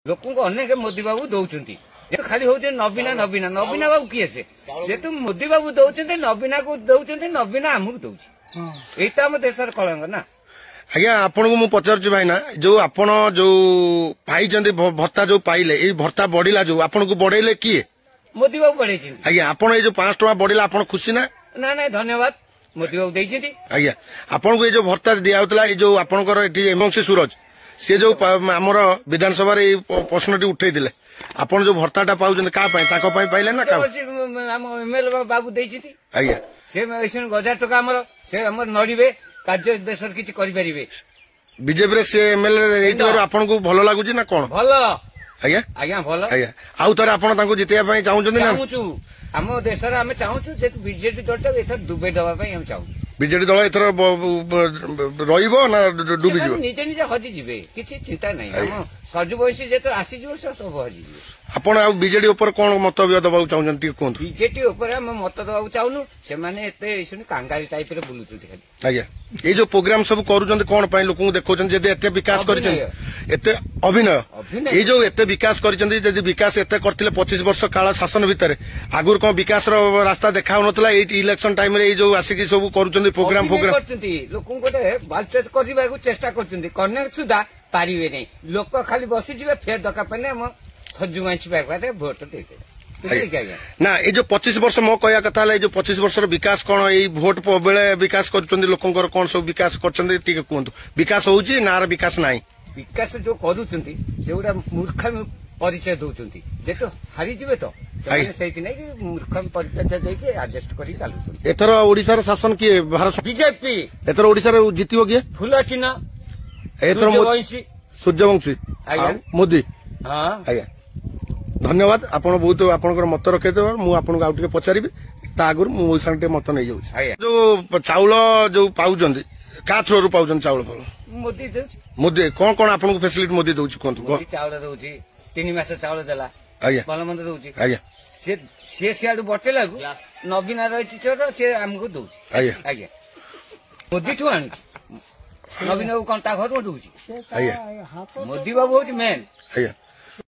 लोक अनेक मोदी बाबू दौरान खाली हूँ नवीना नवीना नवीना बाबू किए से जेतु मोदी बाबू दौरान नवीना को दौरान नवीना आमको दौर यही आम देश कलंक ना। आज्ञा आपन को पचार भाईना जो आपण जो पाई भत्ता जो पाइले ये भत्ता बढ़िला जो आपन को बढ़ेले किए मोदी बाबू बढ़े आज्ञा आपन ये जो 5 टका बढ़िला आपन खुशी ना ना धन्यवाद मोदी बाबू देइछथि। आज्ञा आपन को ये जो भत्ता दिया होतला ये जो आपनकर एठी एमसी सूरज से जो आमर विधानसभा रे प्रश्नटी उठेइतिले आपन जो भत्ताटा पाउछन का पई ताको पई पाइले ना का हम एमएलए बाबू देइछथि। आज्ञा से 1000 टका हमर से हमर नड़िबे कार्य देश किछि करि परिबे बीजेपी रे से एमएलए एइतरो आपन को भलो लागुची ना कोन भलो आज्ञा आज्ञा भलो आज्ञा आउ तरे आपन तांको जितिया पई चाहुछन ना चाहूछु हम देश रे हम चाहूछु जे बीजेपी दलटा एथर डुबे दबा पई हम चाहूछु बीजेडी दल एथर रहिबो ना डुबी जिवो निजे निजे हजि जिवे किछि चिंता नै हम सजु बयसी जे तो आसी जिवो सब हजि जिवे। आपण आ बीजेडी ऊपर कोन मतव्य दबाउ चाहुछन टी कोन बीजेडी ऊपर हम मत दबाउ चाहुनु से माने एते सुनि कांगारी टाइप रे बुलुछु खाली। आज्ञा ये जो प्रोग्राम सब करूछन कोन पई लोक को देखौछन जे एते विकास करिछन एते अभिनय ये जो एते विकास करिछन जे विकास एते करथिले 25 वर्ष काल शासन भितर आगुर कोन विकास रो रास्ता देखाउ नतला ए इलेक्शन टाइम रे ये जो आसिकी सब करूछन प्रोग्राम करछन्ती लोक गोटे बालचेत करबा को चेष्टा करछन्ती कने सुधा पारिबे नै लोक खाली बसि जिवे फेर दका पने हम सज्जु माछि बारे भोट देते ना ये जो 25 वर्ष मो कहया कथा ये जो 25 वर्ष विकास कौन ये भोट बेले विकास कर लोकंर कौन सब विकास कर कहतु विकास होउची ना विकास नाही विकास जो करूछन्ती से गुडा मूर्खामी परिचय दउछन्ती जेतो हारि जिवे तो सेति नै कि मूर्खामी परिचय देके एडजस्ट करी चालुछन्ती। एथर ओडिसा रे शासन किए भारत बीजेपी एथर ओडिसा रे जितियो किए फुल चिन्ह एथर सूर्यवंशी मोदी हां आज्ञा धन्यवाद आपण बहुत आपनकर मत रखे मु आपन आउ टिके पचारिबे ता आगुर मु संगे मत नै जाउ जो चाउल जो पाउजंदी का थ्रो रु पाउजन चाउल मोदी दउछ मोदी कोन कोन आपन को फैसिलिटी मोदी दउछ कोन चाउल दउछ 3 मास चाउल देला आज्ञा भल मंद दउछ आज्ञा से सियाडू बटे लागू नवीना रहिछि छोर से हमको दउछ आज्ञा आज्ञा मोदी ठु आनु नवीन को कंटा घर दउछ आज्ञा मोदी बाबू होछि मेन आज्ञा